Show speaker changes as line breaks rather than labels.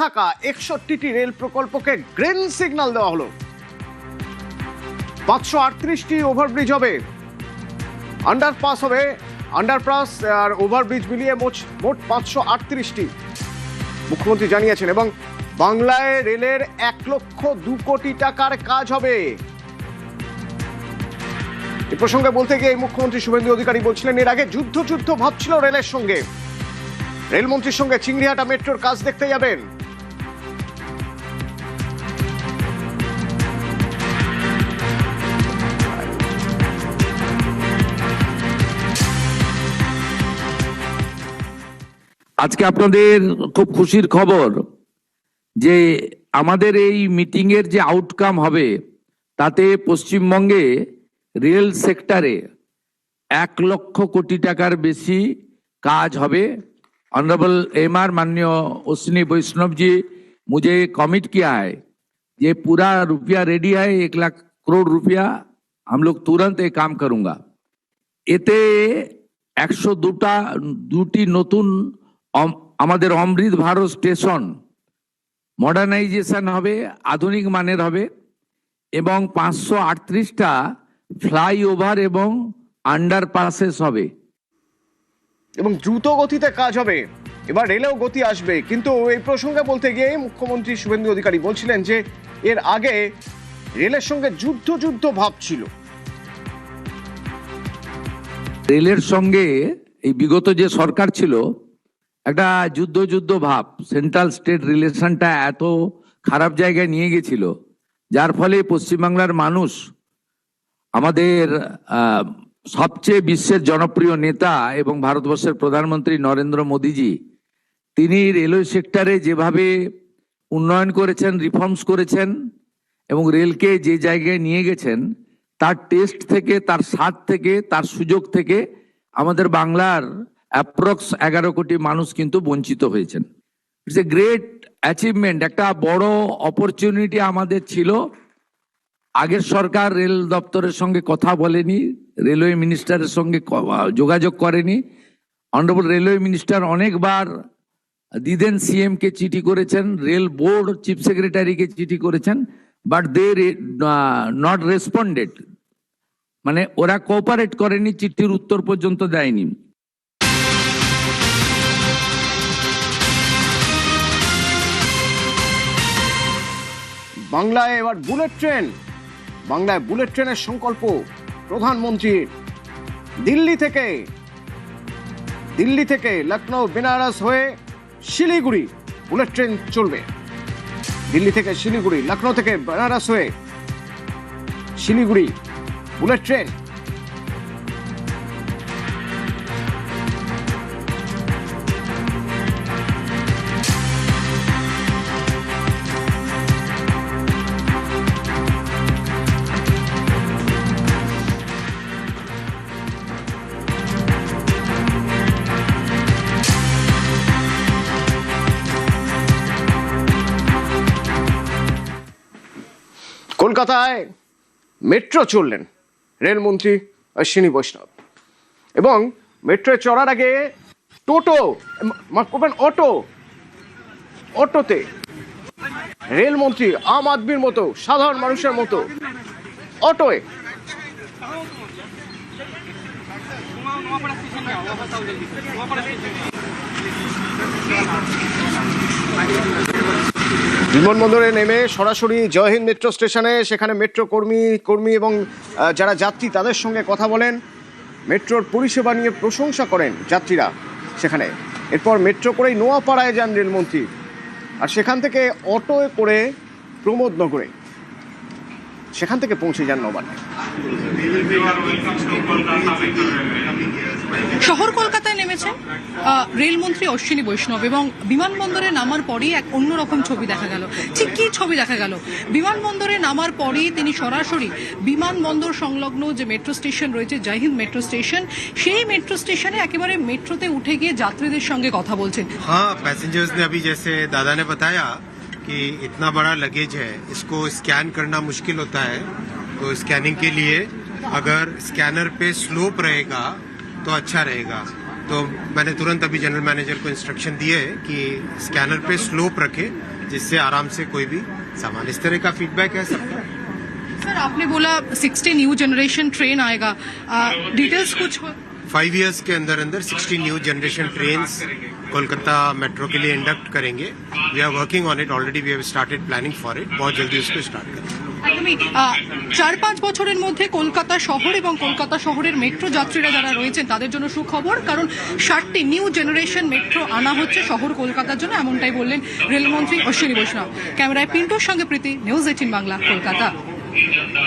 থাকা 61টি রেল প্রকল্পকে green signal দেওয়া হলো। 538টি ওভারব্রিজ হবে, আন্ডারপাস হবে, আন্ডারপাস আর ওভারব্রিজ মিলিয়ে মোট 538টি মুখ্যমন্ত্রী জানিয়েছেন। এবং বাংলায় রেলের 1,02 কোটি টাকার কাজ হবে। এ প্রসঙ্গে বলতে গিয়ে মুখ্যমন্ত্রী শুভেন্দু অধিকারী বলছিলেন, এর আগে যুদ্ধ ভাবছিল রেলের সঙ্গে। রেলমন্ত্রীর সঙ্গে চিংড়িহাটা মেট্রোর কাজ দেখতে যাবেন।
আজকে আপনাদের খুব খুশির খবর যে আমাদের এই মিটিং এর যে আউটকাম হবে তাতে পশ্চিমবঙ্গে রেল সেক্টরে 1 লক্ষ কোটি টাকার বেশি কাজ হবে। ऑनरेबल एमआर माननीय अश्विनी वैष्णव जी मुझे कमिट किया है, ये पूरा रुपया रेडी है, 1 लाख करोड़ रुपया हम लोग तुरंत ये काम करूंगा। এতে 102টি নতুন আমাদের অমৃত ভারত স্টেশন মডার্নাইজেশন হবে, আধুনিক মানের হবে এবং 538টা ফ্লাইওভার এবং আন্ডারপাসেস হবে
এবং দ্রুত গতিতে কাজ হবে। এবার রেলেও গতি আসবে। কিন্তু এই প্রসঙ্গে বলতে গিয়ে মুখ্যমন্ত্রী শুভেন্দু অধিকারী বলছিলেন যে এর আগে রেলের সঙ্গে যুদ্ধ ভাব ছিল।
রেলের সঙ্গে এই বিগত যে সরকার ছিল একটা যুদ্ধ ভাব, সেন্ট্রাল স্টেট রিলেশনটা এত খারাপ জায়গায় নিয়ে গেছিল, যার ফলে পশ্চিমবাংলার মানুষ আমাদের সবচেয়ে বিশ্বের জনপ্রিয় নেতা এবং ভারতবর্ষের প্রধানমন্ত্রী নরেন্দ্র মোদীজি, তিনি রেলওয়ে সেক্টরে যেভাবে উন্নয়ন করেছেন, রিফর্মস করেছেন এবং রেলকে যে জায়গায় নিয়ে গেছেন, তার টেস্ট থেকে, তার স্বাদ থেকে, তার সুযোগ থেকে আমাদের বাংলার অ্যাপ্রক্স 11 কোটি মানুষ কিন্তু বঞ্চিত হয়েছেন। ইটস এ গ্রেট অ্যাচিভমেন্ট, একটা বড় অপরচুনিটি আমাদের ছিল। আগের সরকার রেল দপ্তরের সঙ্গে কথা বলেনি, রেলওয়ে মিনিস্টারের সঙ্গে যোগাযোগ করেনি। অনারেবল রেলওয়ে মিনিস্টার অনেকবার দিদেন সিএম কে চিঠি করেছেন, রেল বোর্ড চিফ সেক্রেটারিকে চিঠি করেছেন, বাট দে নট রেসপন্ডেড, মানে ওরা কোঅপারেট করেনি, চিঠির উত্তর পর্যন্ত দেয়নি।
বাংলায় এবার বুলেট ট্রেন, বাংলায় বুলেট ট্রেনের সংকল্প প্রধানমন্ত্রীর। দিল্লি থেকে লখনৌ বেনারস হয়ে শিলিগুড়ি বুলেট ট্রেন চলবে। দিল্লি থেকে শিলিগুড়ি, লখনৌ থেকে বেনারস হয়ে শিলিগুড়ি বুলেট ট্রেন। কলকাতায় মেট্রো চললেন রেলমন্ত্রী অশ্বিনী বৈষ্ণব এবং মেট্রোয় চড়ার আগে অটোতে রেলমন্ত্রী আম আদমির মতো, সাধারণ মানুষের মতো অটোয় বিমানবন্দরে নেমে সরাসরি জয়হিন্দ মেট্রো স্টেশনে, সেখানে মেট্রো কর্মী এবং যারা যাত্রী তাদের সঙ্গে কথা বলেন, মেট্রোর পরিষেবা নিয়ে প্রশংসা করেন যাত্রীরা সেখানে। এরপর মেট্রো করেই নোয়াপাড়ায় যান রেলমন্ত্রী, আর সেখান থেকে অটোয় করে প্রমোদনগরে, সেখান থেকে পৌঁছে যান নবান্নে।
শহর কলকাতায় নেমেছেন রেলমন্ত্রী অশ্বিনী বৈষ্ণব এবং বিমানবন্দরে নামার পরেই এক অন্যরকম ছবি দেখা গেল। ঠিক কি ছবি দেখা গেল? বিমানবন্দরে নামার পরেই তিনি সরাসরি বিমানবন্দর সংলগ্ন যে মেট্রো স্টেশন রয়েছে, জয়হিন্দ মেট্রো স্টেশন, সেই মেট্রো স্টেশনে একেবারে মেট্রোতে উঠে গিয়ে যাত্রীদের সঙ্গে কথা বলছেন।
हाँ, पैसेंजर्स ने अभी जैसे दादा ने बताया कि इतना बड़ा लगेज है, इसको स्कैन करना मुश्किल होता है, तो स्कैनिंग के लिए अगर स्कैनर पे स्लोप रहेगा तो अच्छा रहेगा। तो मैंने तुरंत अभी जनरल मैनेजर को इंस्ट्रक्शन दिए है कि स्कैनर पे स्लोप रखे, जिससे आराम से कोई भी सामान, इस तरह का फीडबैक है सबका।
सर आपने बोला 60 न्यू जनरेशन ट्रेन आएगा, डिटेल्स कुछ
5 इयर्स के अंदर अंदर 60 new generation train Kolkata metro के लिए इंडक्ट करेंगे। We are working on it already, we have started planning for it, बहुत जल्दी उसको स्टार्ट करेंगे।
একদমই 4-5 বছরের মধ্যে কলকাতা শহর এবং কলকাতা শহরের মেট্রো যাত্রীরা যারা রয়েছেন তাদের জন্য সুখবর, কারণ 60টি নিউ জেনারেশন মেট্রো আনা হচ্ছে শহর কলকাতার জন্য, এমনটাই বললেন রেলমন্ত্রী অশ্বিনী বৈষ্ণব। ক্যামেরায় পিন্টুর সঙ্গে প্রীতি, নিউজ 18 বাংলা, কলকাতা।